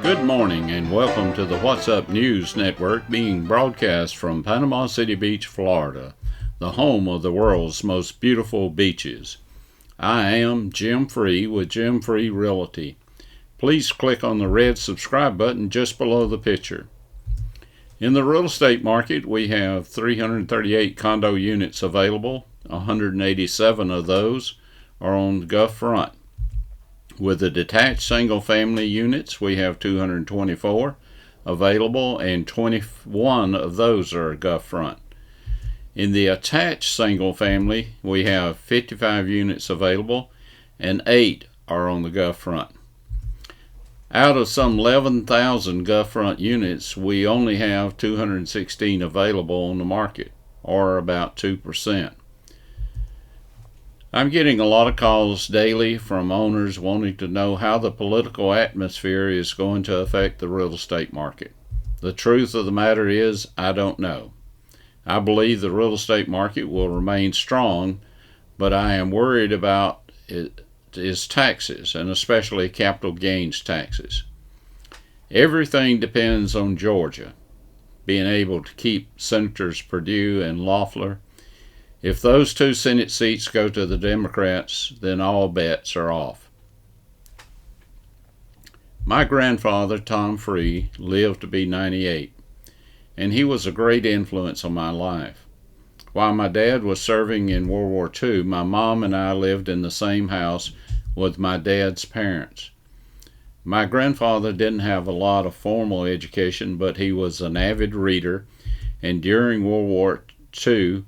Good morning and welcome to the What's Up News Network, being broadcast from Panama City Beach, Florida, the home of the world's most beautiful beaches. I am Jim Free with Jim Free Realty. Please click on the red subscribe button just below the picture. In the real estate market, we have 338 condo units available. 187 of those are on the Gulf front. With the detached single-family units, we have 224 available, and 21 of those are Gulf front. In the attached single-family, we have 55 units available, and 8 are on the Gulf front. Out of some 11,000 Gulf front units, we only have 216 available on the market, or about 2%. I'm getting a lot of calls daily from owners wanting to know how the political atmosphere is going to affect the real estate market. The truth of the matter is, I don't know. I believe the real estate market will remain strong, but I am worried about its taxes, and especially capital gains taxes. Everything depends on Georgia being able to keep Senators Perdue and Loeffler. If those two Senate seats go to the Democrats, then all bets are off. My grandfather, Tom Free, lived to be 98, and he was a great influence on my life. While my dad was serving in World War II, my mom and I lived in the same house with my dad's parents. My grandfather didn't have a lot of formal education, but he was an avid reader, and during World War II,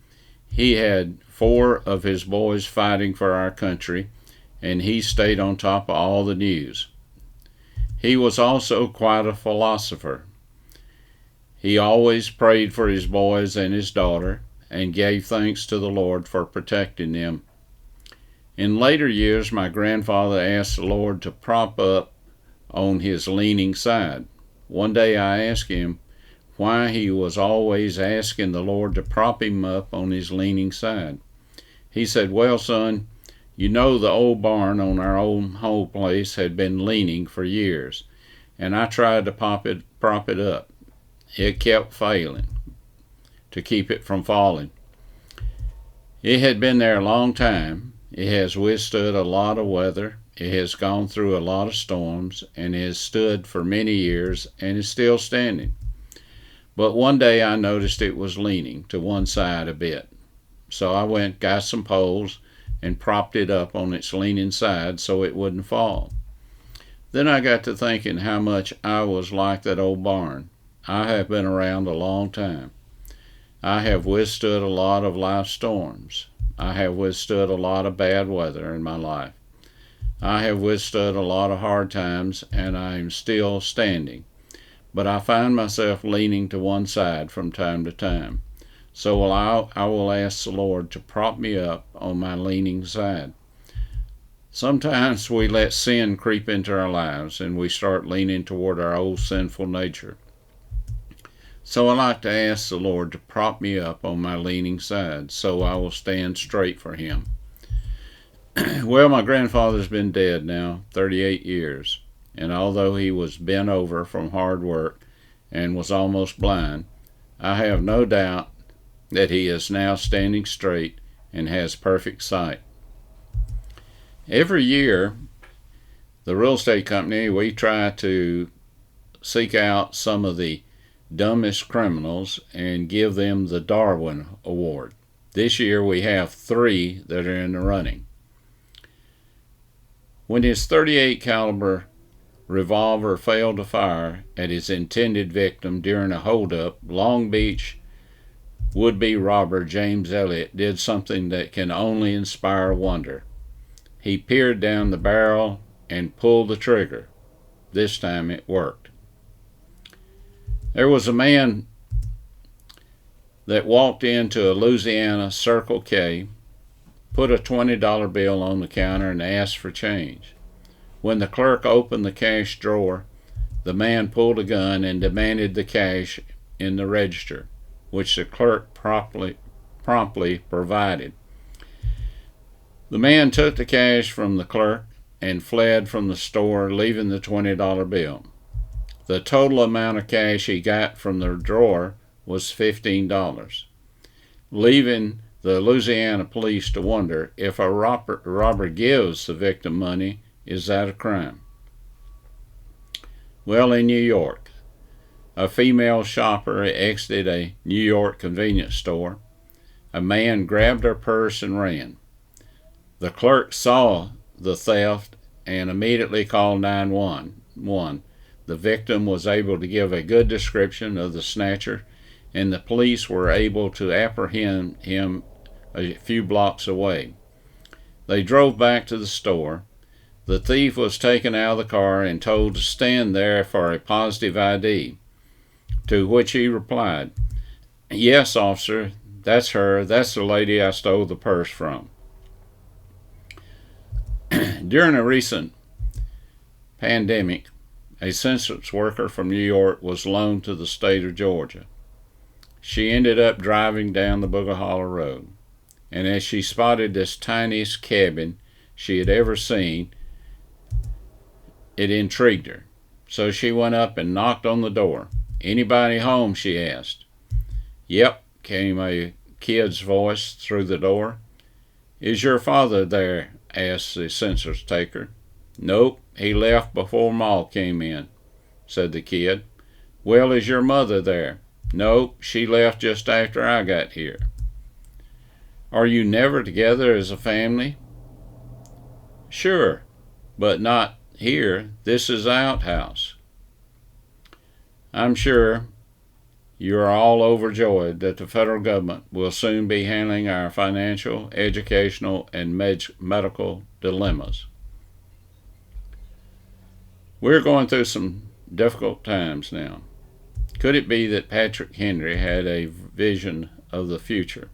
he had 4 of his boys fighting for our country, and he stayed on top of all the news. He was also quite a philosopher. He always prayed for his boys and his daughter, and gave thanks to the Lord for protecting them. In later years, my grandfather asked the Lord to prop up on his leaning side. One day I asked him why he was always asking the Lord to prop him up on his leaning side. He said, "Well, son, you know the old barn on our old home place had been leaning for years, and I tried to prop it up. It kept failing to keep it from falling. It had been there a long time. It has withstood a lot of weather. It has gone through a lot of storms, and it has stood for many years and is still standing. But one day I noticed it was leaning to one side a bit. So I went, got some poles, and propped it up on its leaning side so it wouldn't fall. Then I got to thinking how much I was like that old barn. I have been around a long time. I have withstood a lot of life storms. I have withstood a lot of bad weather in my life. I have withstood a lot of hard times, and I am still standing. But I find myself leaning to one side from time to time. So I will ask the Lord to prop me up on my leaning side." Sometimes we let sin creep into our lives, and we start leaning toward our old sinful nature. So I like to ask the Lord to prop me up on my leaning side, so I will stand straight for Him. Well, my grandfather's been dead now 38 years. And although he was bent over from hard work and was almost blind, I have no doubt that he is now standing straight and has perfect sight. Every year, the real estate company, we try to seek out some of the dumbest criminals and give them the Darwin Award. This year we have 3 that are in the running. When his .38 caliber revolver failed to fire at his intended victim during a holdup, Long Beach would-be robber James Elliott did something that can only inspire wonder. He peered down the barrel and pulled the trigger. This time it worked. There was a man that walked into a Louisiana Circle K, put a $20 bill on the counter, and asked for change. When the clerk opened the cash drawer, the man pulled a gun and demanded the cash in the register, which the clerk promptly provided. The man took the cash from the clerk and fled from the store, leaving the $20 bill. The total amount of cash he got from the drawer was $15, leaving the Louisiana police to wonder if a robber gives the victim money, is that a crime? Well, in New York, a female shopper exited a New York convenience store. A man grabbed her purse and ran. The clerk saw the theft and immediately called 911. The victim was able to give a good description of the snatcher, and the police were able to apprehend him a few blocks away. They drove back to the store. The thief was taken out of the car and told to stand there for a positive ID, to which he replied, "Yes, officer, that's her. That's the lady I stole the purse from." During a recent pandemic, a census worker from New York was loaned to the state of Georgia. She ended up driving down the Booger Hollow Road, and as she spotted this tiniest cabin she had ever seen, it intrigued her. So she went up and knocked on the door. "Anybody home?" she asked. "Yep," came a kid's voice through the door. "Is your father there?" asked the census taker. "Nope, he left before Ma came in," said the kid. "Well, is your mother there?" "Nope, she left just after I got here." "Are you never together as a family?" "Sure, but not here. This is the outhouse." "I'm sure you are all overjoyed that the federal government will soon be handling our financial, educational, and medical dilemmas. We're going through some difficult times now. Could it be that Patrick Henry had a vision of the future?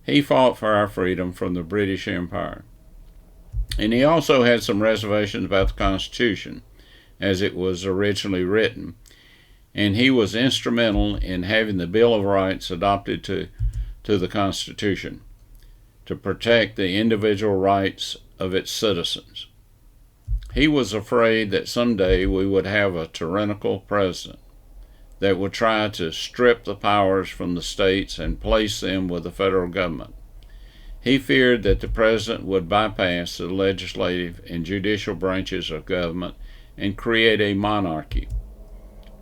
He fought for our freedom from the British Empire. And he also had some reservations about the Constitution as it was originally written, and he was instrumental in having the Bill of Rights adopted to the Constitution to protect the individual rights of its citizens. He was afraid that someday we would have a tyrannical president that would try to strip the powers from the states and place them with the federal government. He feared that the president would bypass the legislative and judicial branches of government and create a monarchy.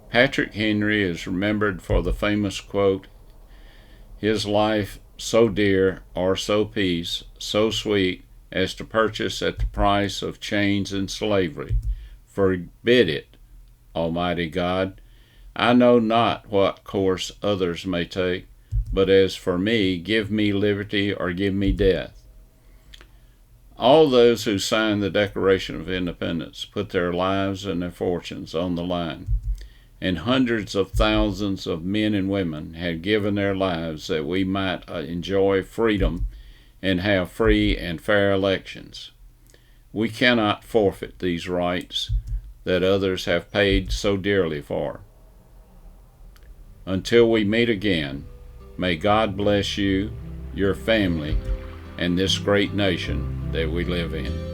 Patrick Henry is remembered for the famous quote, "His life so dear or so peace, so sweet as to purchase at the price of chains and slavery. Forbid it, Almighty God. I know not what course others may take, but as for me, give me liberty or give me death." All those who signed the Declaration of Independence put their lives and their fortunes on the line, and hundreds of thousands of men and women had given their lives that we might enjoy freedom and have free and fair elections. We cannot forfeit these rights that others have paid so dearly for. Until we meet again, may God bless you, your family, and this great nation that we live in.